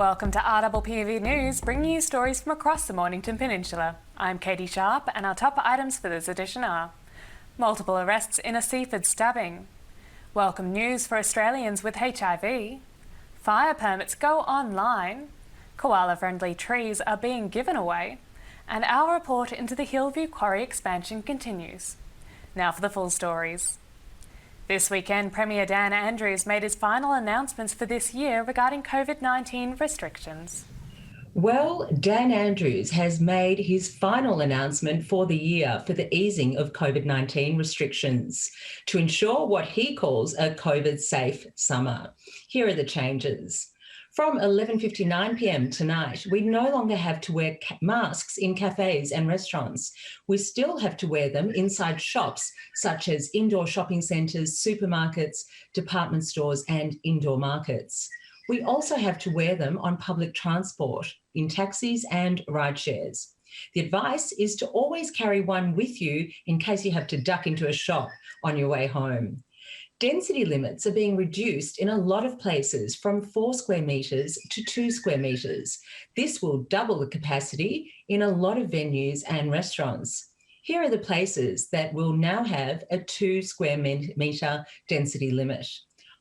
Welcome to RPPV News, bringing you stories from across the Mornington Peninsula. I'm Catie Sharp, and our top items for this edition are multiple arrests in a Seaford stabbing, welcome news for Australians with HIV, fire permits go online, koala-friendly trees are being given away, and our report into the Hillview Quarry expansion continues. Now for the full stories. This weekend, Premier Dan Andrews made his final announcements for this year regarding COVID-19 restrictions. Well, Dan Andrews has made his final announcement for the year for the easing of COVID-19 restrictions to ensure what he calls a COVID-safe summer. Here are the changes. From 11:59 p.m. tonight, we no longer have to wear masks in cafes and restaurants. We still have to wear them inside shops, such as indoor shopping centres, supermarkets, department stores and indoor markets. We also have to wear them on public transport, in taxis and ride shares. The advice is to always carry one with you in case you have to duck into a shop on your way home. Density limits are being reduced in a lot of places from 4 square metres to 2 square metres. This will double the capacity in a lot of venues and restaurants. Here are the places that will now have a 2 square metre density limit: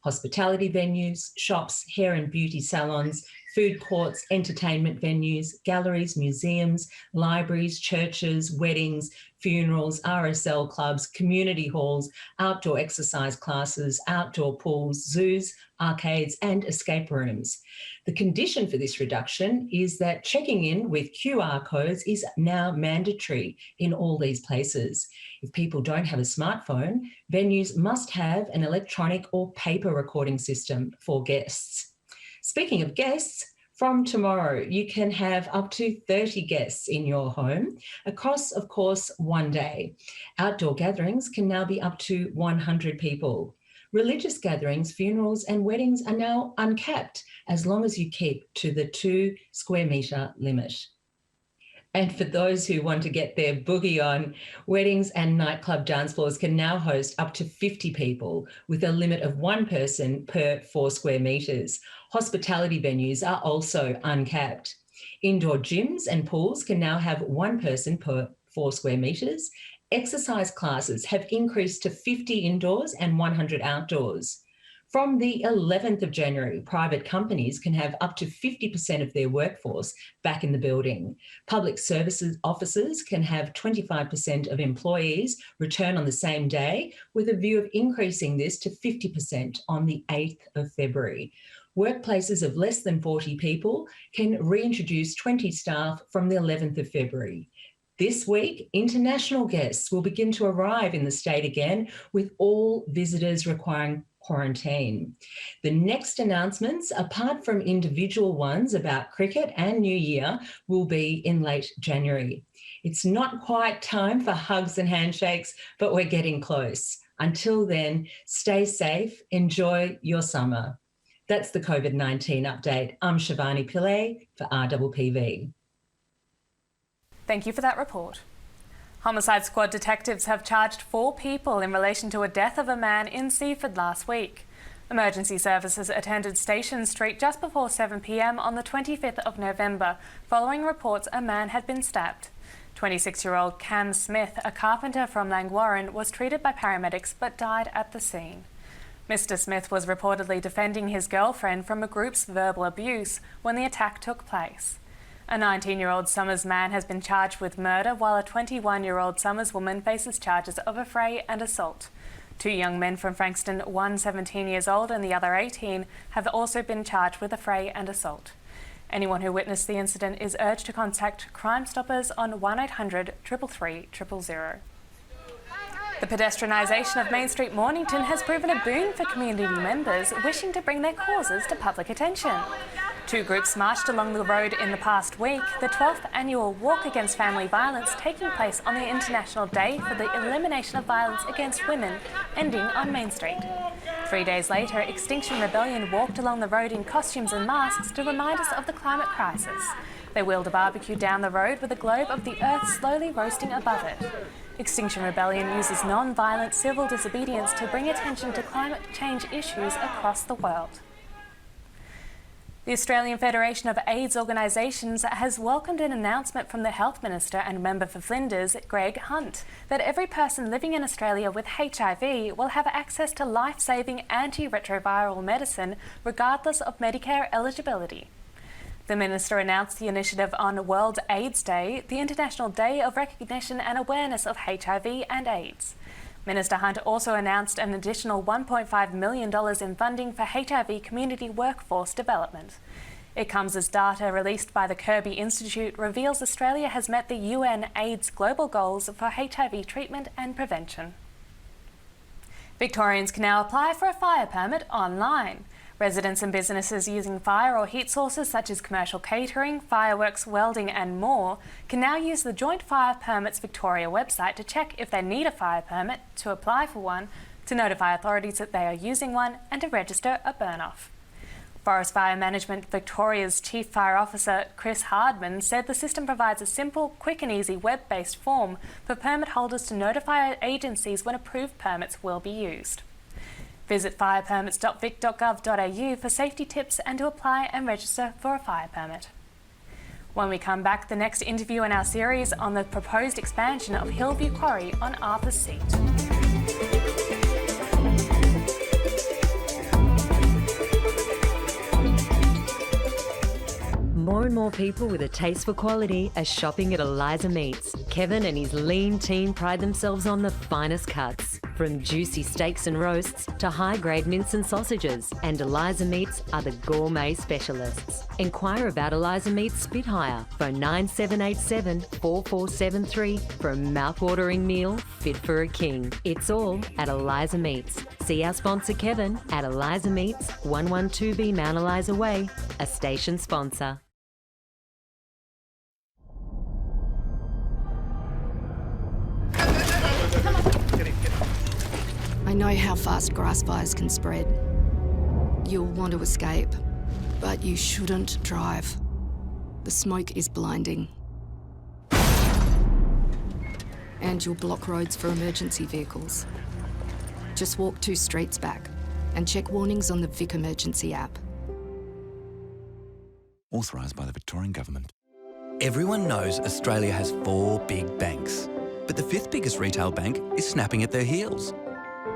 hospitality venues, shops, hair and beauty salons, food courts, entertainment venues, galleries, museums, libraries, churches, weddings, funerals, RSL clubs, community halls, outdoor exercise classes, outdoor pools, zoos, arcades and escape rooms. The condition for this reduction is that checking in with QR codes is now mandatory in all these places. If people don't have a smartphone, venues must have an electronic or paper recording system for guests. Speaking of guests, from tomorrow, you can have up to 30 guests in your home across, of course, one day. Outdoor gatherings can now be up to 100 people. Religious gatherings, funerals and weddings are now uncapped as long as you keep to the 2 square metre limit. And for those who want to get their boogie on, weddings and nightclub dance floors can now host up to 50 people with a limit of 1 person per 4 square metres. Hospitality venues are also uncapped. Indoor gyms and pools can now have 1 person per 4 square metres. Exercise classes have increased to 50 indoors and 100 outdoors. From the 11th of January, private companies can have up to 50% of their workforce back in the building. Public services offices can have 25% of employees return on the same day, with a view of increasing this to 50% on the 8th of February. Workplaces of less than 40 people can reintroduce 20 staff from the 11th of February. This week, international guests will begin to arrive in the state again, with all visitors requiring quarantine. The next announcements, apart from individual ones about cricket and New Year, will be in late January. It's not quite time for hugs and handshakes, but we're getting close. Until then, stay safe, enjoy your summer. That's the COVID-19 update. I'm Shivani Pillay for RPPV. Thank you for that report. Homicide Squad detectives have charged 4 people in relation to a death of a man in Seaford last week. Emergency services attended Station Street just before 7 p.m. on the 25th of November, following reports a man had been stabbed. 26-year-old Cam Smith, a carpenter from Langwarrin, was treated by paramedics but died at the scene. Mr. Smith was reportedly defending his girlfriend from a group's verbal abuse when the attack took place. A 19-year-old Summers man has been charged with murder, while a 21-year-old Summers woman faces charges of affray and assault. 2 young men from Frankston, one 17 years old and the other 18, have also been charged with affray and assault. Anyone who witnessed the incident is urged to contact Crime Stoppers on 1800 333 000. The pedestrianisation of Main Street Mornington has proven a boon for community members wishing to bring their causes to public attention. 2 groups marched along the road in the past week, the 12th annual Walk Against Family Violence taking place on the International Day for the Elimination of Violence Against Women, ending on Main Street. 3 days later, Extinction Rebellion walked along the road in costumes and masks to remind us of the climate crisis. They wheeled a barbecue down the road with a globe of the earth slowly roasting above it. Extinction Rebellion uses non-violent civil disobedience to bring attention to climate change issues across the world. The Australian Federation of AIDS Organisations has welcomed an announcement from the Health Minister and member for Flinders, Greg Hunt, that every person living in Australia with HIV will have access to life-saving antiretroviral medicine regardless of Medicare eligibility. The Minister announced the initiative on World AIDS Day, the International Day of Recognition and Awareness of HIV and AIDS. Minister Hunt also announced an additional $1.5 million in funding for HIV community workforce development. It comes as data released by the Kirby Institute reveals Australia has met the UN AIDS global goals for HIV treatment and prevention. Victorians can now apply for a fire permit online. Residents and businesses using fire or heat sources such as commercial catering, fireworks, welding and more can now use the Joint Fire Permits Victoria website to check if they need a fire permit, to apply for one, to notify authorities that they are using one and to register a burn-off. Forest Fire Management Victoria's Chief Fire Officer Chris Hardman said the system provides a simple, quick and easy web-based form for permit holders to notify agencies when approved permits will be used. Visit firepermits.vic.gov.au for safety tips and to apply and register for a fire permit. When we come back, the next interview in our series on the proposed expansion of Hillview Quarry on Arthur's Seat. More and more people with a taste for quality are shopping at Eliza Meats. Kevin and his lean team pride themselves on the finest cuts, from juicy steaks and roasts to high-grade mince and sausages. And Eliza Meats are the gourmet specialists. Inquire about Eliza Meats Spitfire. Phone 9787 4473 for a mouth-watering meal fit for a king. It's all at Eliza Meats. See our sponsor Kevin at Eliza Meats, 112B Mount Eliza Way, a station sponsor. I know how fast grass fires can spread. You'll want to escape, but you shouldn't drive. The smoke is blinding. And you'll block roads for emergency vehicles. Just walk 2 streets back and check warnings on the Vic Emergency app. Authorised by the Victorian Government. Everyone knows Australia has 4 big banks, but the 5th biggest retail bank is snapping at their heels.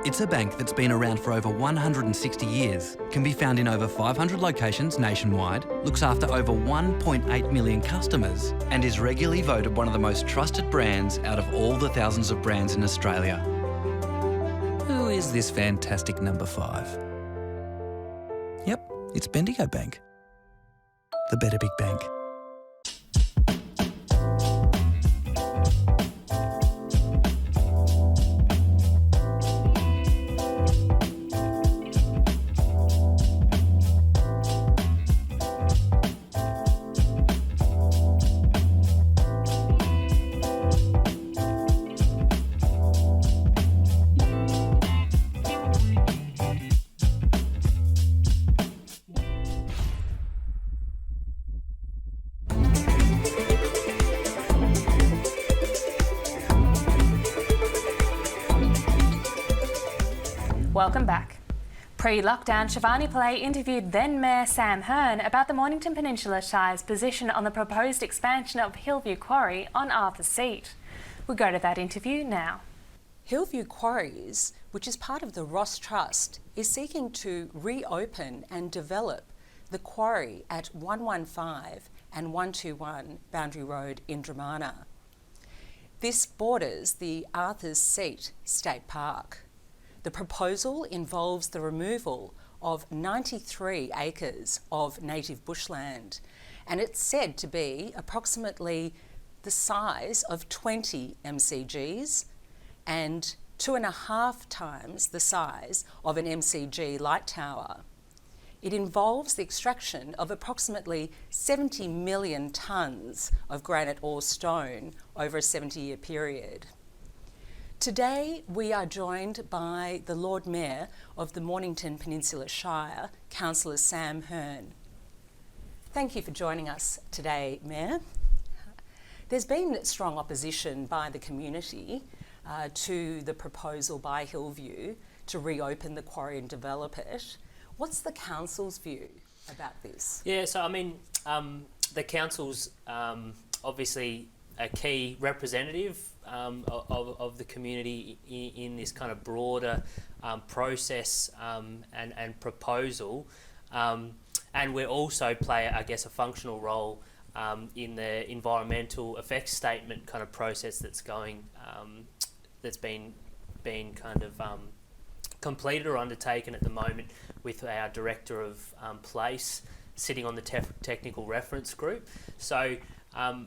It's a bank that's been around for over 160 years, can be found in over 500 locations nationwide, looks after over 1.8 million customers, and is regularly voted one of the most trusted brands out of all the thousands of brands in Australia. Who is this fantastic number 5? Yep, it's Bendigo Bank. The better big bank. Welcome back. Pre-lockdown, Shivani Pillay interviewed then Mayor Sam Hearn about the Mornington Peninsula Shire's position on the proposed expansion of Hillview Quarry on Arthur's Seat. We'll go to that interview now. Hillview Quarries, which is part of the Ross Trust, is seeking to reopen and develop the quarry at 115 and 121 Boundary Road in Dramana. This borders the Arthur's Seat State Park. The proposal involves the removal of 93 acres of native bushland, and it's said to be approximately the size of 20 MCGs and 2.5 times the size of an MCG light tower. It involves the extraction of approximately 70 million tonnes of granite or stone over a 70-year period. Today we are joined by the Lord Mayor of the Mornington Peninsula Shire, Councillor Sam Hearn. Thank you for joining us today, Mayor. There's been strong opposition by the community to the proposal by Hillview to reopen the quarry and develop it. What's the council's view? about this? Yeah, so I mean, the council's obviously a key representative of the community in this kind of broader process and proposal, and we also play, I guess, a functional role in the environmental effects statement kind of process that's going, that's been kind of completed or undertaken at the moment with our Director of Place sitting on the technical reference group. So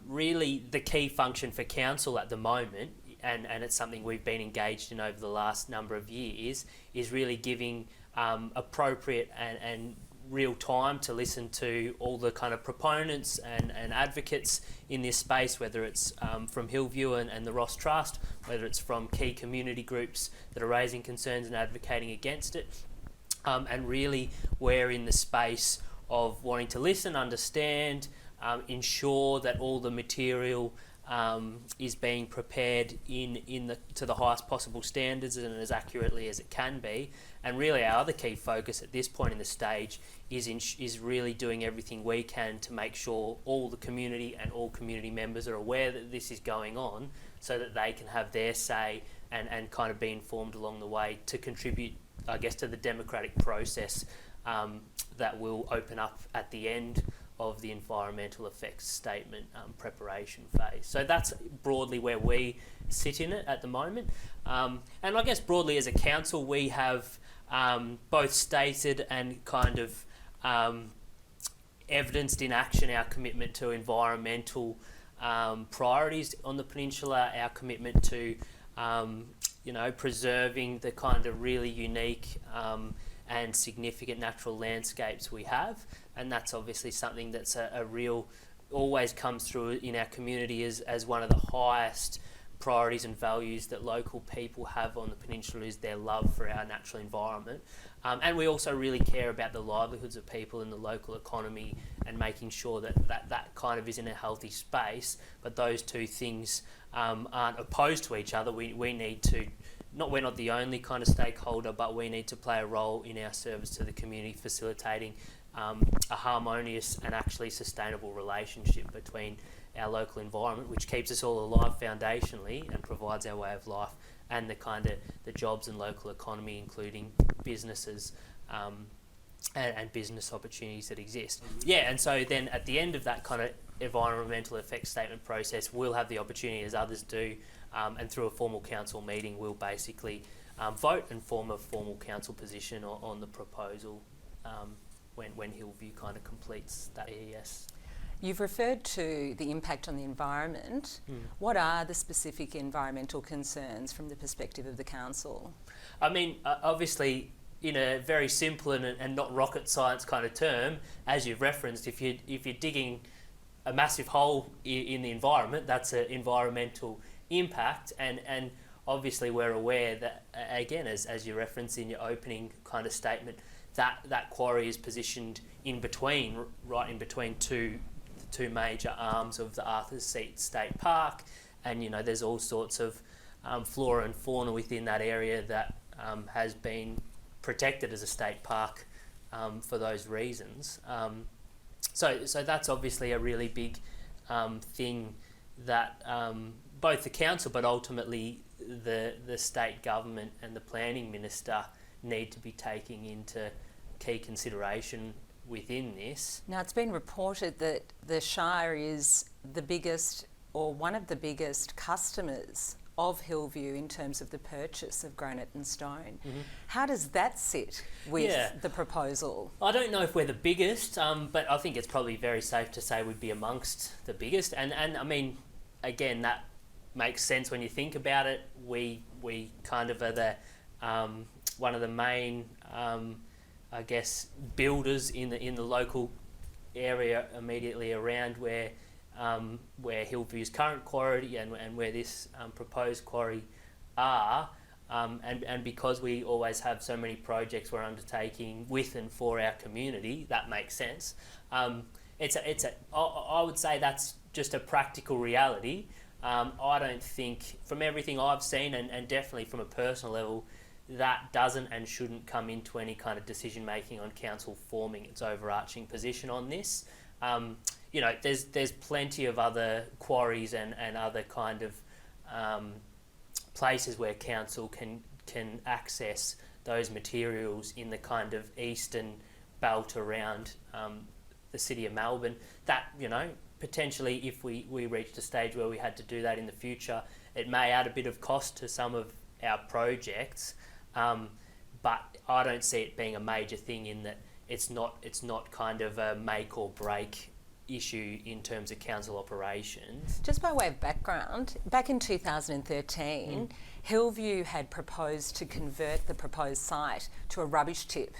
really the key function for council at the moment, and it's something we've been engaged in over the last number of years, is really giving appropriate and real time to listen to all the kind of proponents and advocates in this space, whether it's from Hillview and the Ross Trust, whether it's from key community groups that are raising concerns and advocating against it. And really we're in the space of wanting to listen, understand, ensure that all the material is being prepared to the highest possible standards and as accurately as it can be. And really our other key focus at this point in the stage is really doing everything we can to make sure all the community and all community members are aware that this is going on, so that they can have their say and kind of be informed along the way to contribute, I guess, to the democratic process that will open up at the end of the environmental effects statement preparation phase. So that's broadly where we sit in it at the moment. And I guess broadly as a council, we have both stated and kind of evidenced in action our commitment to environmental priorities on the peninsula, our commitment to preserving the kind of really unique and significant natural landscapes we have. And that's obviously something that's a real, always comes through in our community as one of the highest priorities and values that local people have on the peninsula, is their love for our natural environment. And we also really care about the livelihoods of people in the local economy and making sure that kind of is in a healthy space. But those two things aren't opposed to each other. We need to, we're not the only kind of stakeholder, but we need to play a role in our service to the community, facilitating a harmonious and actually sustainable relationship between our local environment, which keeps us all alive foundationally and provides our way of life, and the kind of the jobs and local economy, including businesses and business opportunities that exist. Yeah, and so then at the end of that kind of environmental effects statement process, we'll have the opportunity, as others do, and through a formal council meeting, we'll basically vote and form a formal council position on the proposal when Hillview kind of completes that EES. You've referred to the impact on the environment. What are the specific environmental concerns from the perspective of the council? I mean, obviously, in a very simple and not rocket science kind of term, as you've referenced, if you're digging a massive hole in the environment, that's an environmental impact. And obviously we're aware that, again, as you referenced in your opening kind of statement, that quarry is positioned right in between two major arms of the Arthur's Seat State Park, and there's all sorts of flora and fauna within that area that has been protected as a state park for those reasons. So that's obviously a really big thing that both the council, but ultimately the state government and the planning minister need to be taking into key consideration within this. Now, it's been reported that the Shire is the biggest, or one of the biggest customers of Hillview in terms of the purchase of granite and stone. How does that sit with the proposal? I don't know if we're the biggest, but I think it's probably very safe to say we'd be amongst the biggest. And I mean, again, that makes sense when you think about it. We kind of are the one of the main I guess builders in the local area immediately around where Hillview's current quarry and where this proposed quarry are, and because we always have so many projects we're undertaking with and for our community, that makes sense. I would say that's just a practical reality. I don't think, from everything I've seen and definitely from a personal level, that doesn't and shouldn't come into any kind of decision making on council forming its overarching position on this. You know, there's plenty of other quarries and other kind of places where council can access those materials in the kind of eastern belt around the city of Melbourne. That, you know, potentially if we reached a stage where we had to do that in the future, it may add a bit of cost to some of our projects, but I don't see it being a major thing in that it's not kind of a make or break issue in terms of council operations. Just by way of background, back in 2013, Hillview had proposed to convert the proposed site to a rubbish tip.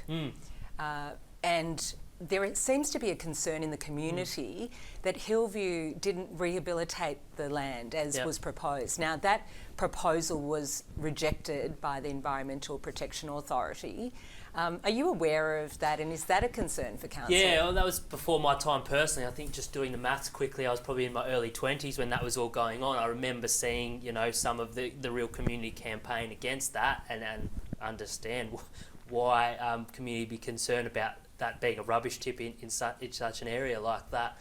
And there seems to be a concern in the community that Hillview didn't rehabilitate the land as was proposed. Now, that proposal was rejected by the Environmental Protection Authority. Are you aware of that, and is that a concern for council? Yeah, well, that was before my time personally. I think just doing the maths quickly, I was probably in my early 20s when that was all going on. I remember seeing, you know, some of the real community campaign against that, and understand why community be concerned about that being a rubbish tip in such an area like that.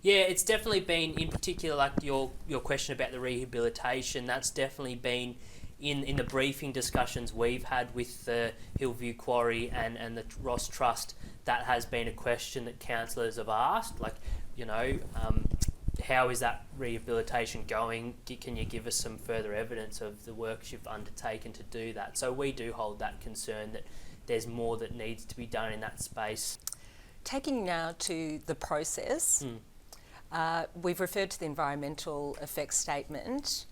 Yeah, it's definitely been, in particular, like your question about the rehabilitation, that's definitely been in the briefing discussions we've had with the Hillview Quarry and the Ross Trust. That has been a question that councillors have asked, like, you know, how is that rehabilitation going? Can you give us some further evidence of the works you've undertaken to do that? So we do hold that concern that there's more that needs to be done in that space. Taking now to the process, we've referred to the environmental effects statement.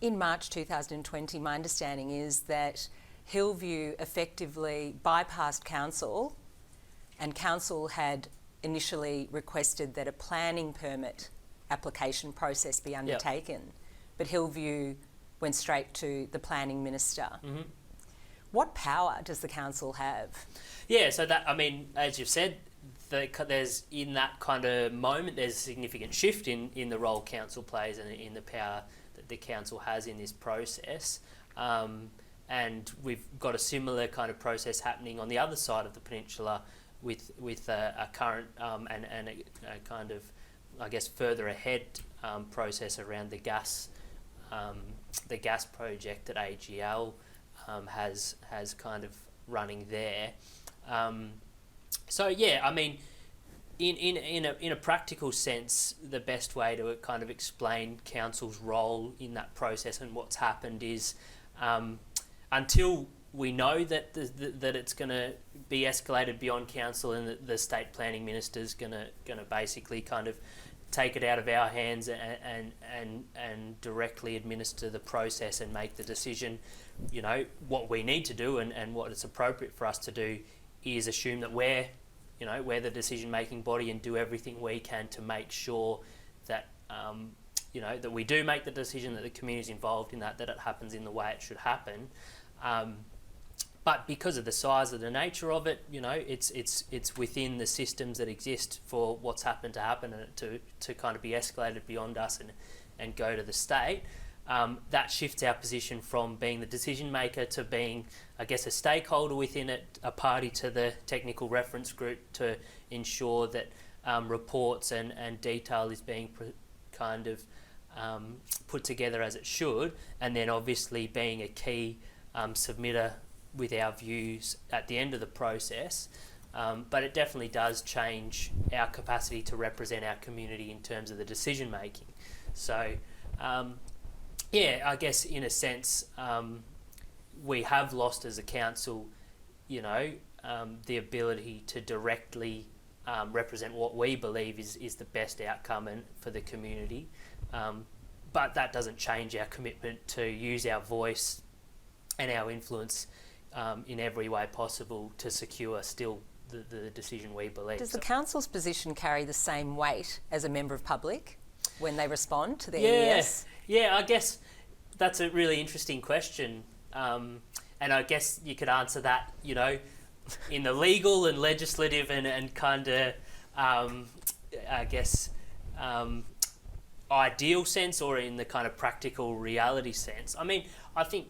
In March 2020, my understanding is that Hillview effectively bypassed council, and council had initially requested that a planning permit application process be undertaken, but Hillview went straight to the planning minister. What power does the council have? Yeah, so that, I mean, as you've said, there's, in that kind of moment, there's a significant shift in the role council plays and in the power that the council has in this process. And we've got a similar kind of process happening on the other side of the peninsula with a current and a kind of, I guess, further ahead process around the gas project that AGL has kind of running there. So yeah, I mean, in a practical sense, the best way to kind of explain council's role in that process and what's happened is, until we know that that it's going to be escalated beyond council and that the state planning minister's going to basically kind of take it out of our hands and directly administer the process and make the decision. You know, what we need to do and what it's appropriate for us to do is assume that we're the decision-making body and do everything we can to make sure that, that we do make the decision, that the community's involved in that it happens in the way it should happen. But because of the size of the nature of it, it's within the systems that exist for what's happened to happen and to kind of be escalated beyond us and go to the state. That shifts our position from being the decision maker to being, I guess, a stakeholder within it, a party to the technical reference group to ensure that reports and detail is being put together as it should, and then obviously being a key submitter with our views at the end of the process. But it definitely does change our capacity to represent our community in terms of the decision making. So I guess in a sense, we have lost as a council, the ability to directly represent what we believe is the best outcome for the community. But that doesn't change our commitment to use our voice and our influence in every way possible to secure still the decision we believe. Does the council's position carry the same weight as a member of public when they respond to the EES? Yeah, I guess that's a really interesting question. And I guess you could answer that, in the legal and legislative and kind of, ideal sense, or in the kind of practical reality sense. I mean, I think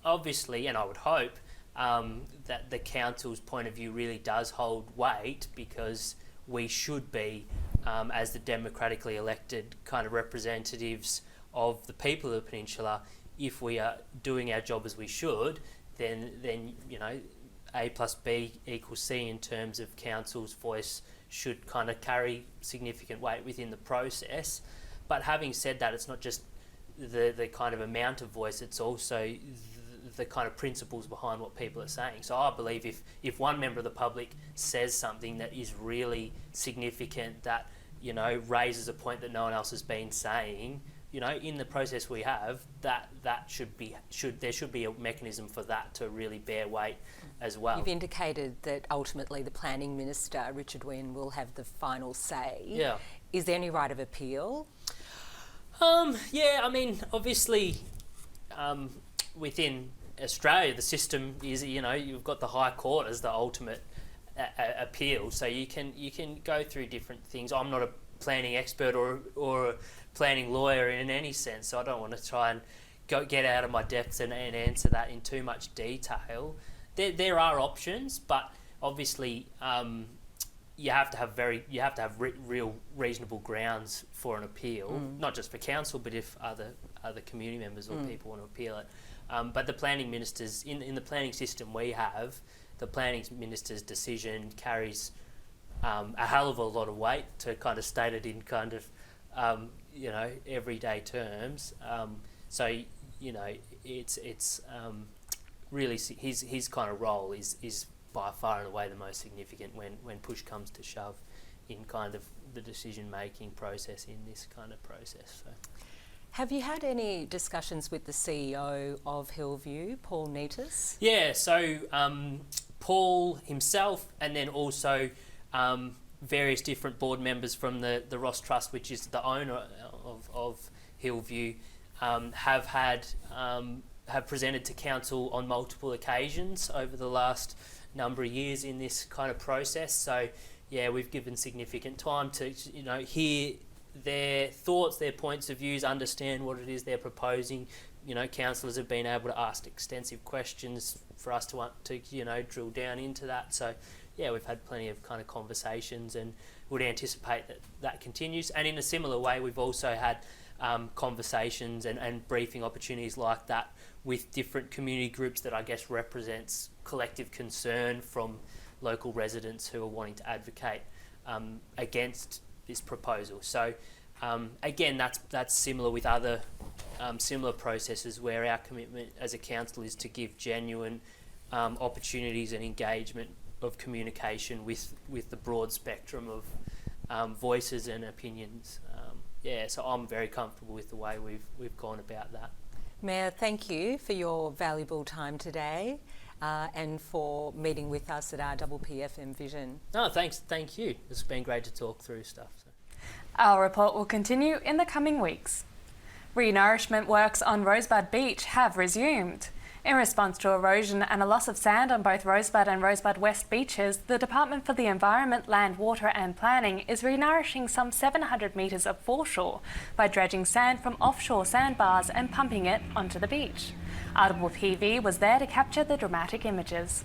obviously, and I would hope, that the council's point of view really does hold weight, because we should be, as the democratically elected kind of representatives of the people of the Peninsula, if we are doing our job as we should, then you know, A plus B equals C in terms of council's voice should kind of carry significant weight within the process. But having said that, it's not just the kind of amount of voice, it's also the kind of principles behind what people are saying. So I believe if one member of the public says something that is really significant, that, you know, raises a point that no one else has been saying, you know, in the process we have, there should be a mechanism for that to really bear weight as well. You've indicated that ultimately the Planning Minister, Richard Wynne, will have the final say. Yeah. Is there any right of appeal? Yeah, I mean, obviously, within Australia, the system is, you know, you've got the High Court as the ultimate appeal, so you can go through different things. I'm not a planning expert or a planning lawyer in any sense, so I don't want to try and get out of my depths and answer that in too much detail. There are options, but obviously you have to have real reasonable grounds for an appeal, not just for council, but if other community members or people want to appeal it. But the planning ministers, in the planning system we have, the planning minister's decision carries a hell of a lot of weight, to kind of state it in kind of you know, everyday terms. So, you know, it's really his kind of role is by far and away the most significant when push comes to shove in kind of the decision making process in this kind of process. So. Have you had any discussions with the CEO of Hillview, Paul Neatis? Yeah, so Paul himself, and then also various different board members from the Ross Trust, which is the owner of Hillview, have presented to council on multiple occasions over the last number of years in this kind of process. So yeah, we've given significant time to, you know, hear their thoughts, their points of views, understand what it is they're proposing. You know, councillors have been able to ask extensive questions for us to you know, drill down into that. So yeah, we've had plenty of kind of conversations and would anticipate that continues. And in a similar way, we've also had conversations and briefing opportunities like that with different community groups that I guess represents collective concern from local residents who are wanting to advocate against this proposal. So again, that's similar with other similar processes where our commitment as a council is to give genuine opportunities and engagement of communication with the broad spectrum of voices and opinions. Yeah, so I'm very comfortable with the way we've gone about that. Mayor, thank you for your valuable time today and for meeting with us at RPPV Vision. No, thank you. It's been great to talk through stuff. So. Our report will continue in the coming weeks. Re-nourishment works on Rosebud Beach have resumed. In response to erosion and a loss of sand on both Rosebud and Rosebud West beaches, the Department for the Environment, Land, Water and Planning is re-nourishing some 700 metres of foreshore by dredging sand from offshore sandbars and pumping it onto the beach. RPPV was there to capture the dramatic images.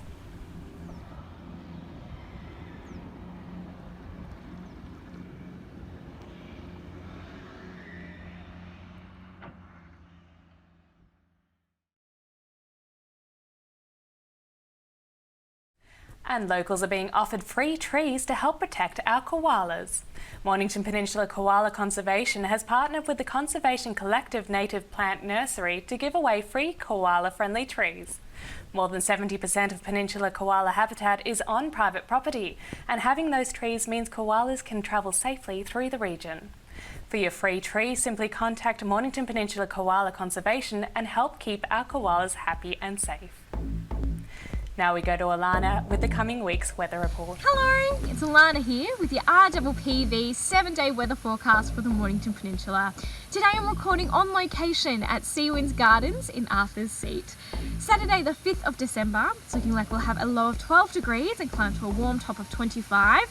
And locals are being offered free trees to help protect our koalas. Mornington Peninsula Koala Conservation has partnered with the Conservation Collective Native Plant Nursery to give away free koala-friendly trees. More than 70% of Peninsula koala habitat is on private property, and having those trees means koalas can travel safely through the region. For your free tree, simply contact Mornington Peninsula Koala Conservation and help keep our koalas happy and safe. Now we go to Alana with the coming week's weather report. Hello, it's Alana here with your RPPV 7-day weather forecast for the Mornington Peninsula. Today I'm recording on location at Seawinds Gardens in Arthur's Seat. Saturday the 5th of December, it's looking like we'll have a low of 12 degrees and climb to a warm top of 25,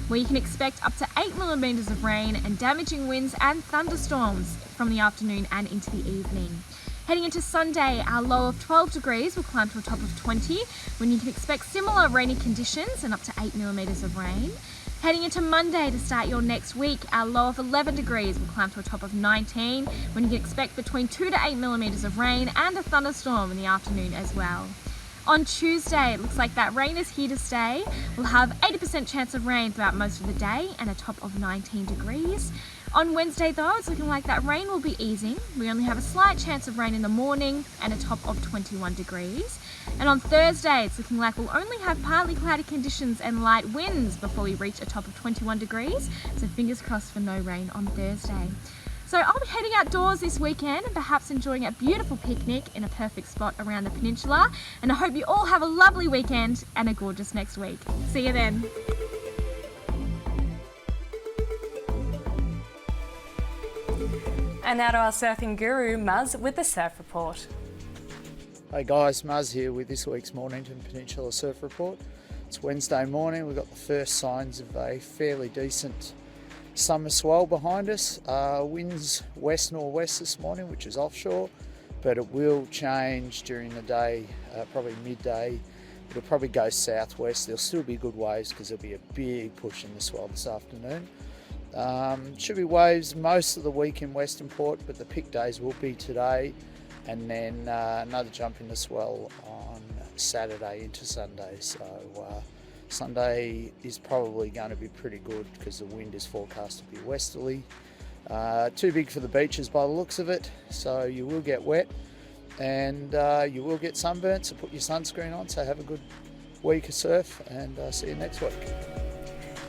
where you can expect up to 8 millimetres of rain and damaging winds and thunderstorms from the afternoon and into the evening. Heading into Sunday, our low of 12 degrees will climb to a top of 20, when you can expect similar rainy conditions and up to 8 millimetres of rain. Heading into Monday to start your next week, our low of 11 degrees will climb to a top of 19, when you can expect between 2 to 8 millimetres of rain and a thunderstorm in the afternoon as well. On Tuesday, it looks like that rain is here to stay. We'll have 80% chance of rain throughout most of the day and a top of 19 degrees. On Wednesday though, it's looking like that rain will be easing. We only have a slight chance of rain in the morning and a top of 21 degrees. And on Thursday, it's looking like we'll only have partly cloudy conditions and light winds before we reach a top of 21 degrees. So fingers crossed for no rain on Thursday. So I'll be heading outdoors this weekend and perhaps enjoying a beautiful picnic in a perfect spot around the peninsula. And I hope you all have a lovely weekend and a gorgeous next week. See you then. And now to our surfing guru, Muzz, with the Surf Report. Hey guys, Muzz here with this week's Mornington Peninsula Surf Report. It's Wednesday morning, we've got the first signs of a fairly decent summer swell behind us. Winds west-northwest this morning, which is offshore, but it will change during the day, probably midday. It'll probably go southwest. There'll still be good waves because there'll be a big push in the swell this afternoon. Should be waves most of the week in Western Port, but the peak days will be today, and then another jump in the swell on Saturday into Sunday. So Sunday is probably going to be pretty good because the wind is forecast to be westerly. Too big for the beaches by the looks of it, so you will get wet and you will get sunburnt, so put your sunscreen on. So have a good week of surf and see you next week.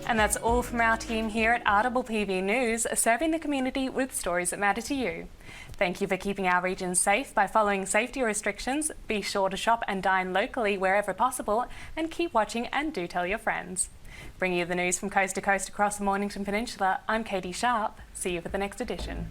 And that's all from our team here at RPPV News, serving the community with stories that matter to you. Thank you for keeping our region safe by following safety restrictions. Be sure to shop and dine locally wherever possible, and keep watching and do tell your friends. Bringing you the news from coast to coast across the Mornington Peninsula, I'm Catie Sharp. See you for the next edition.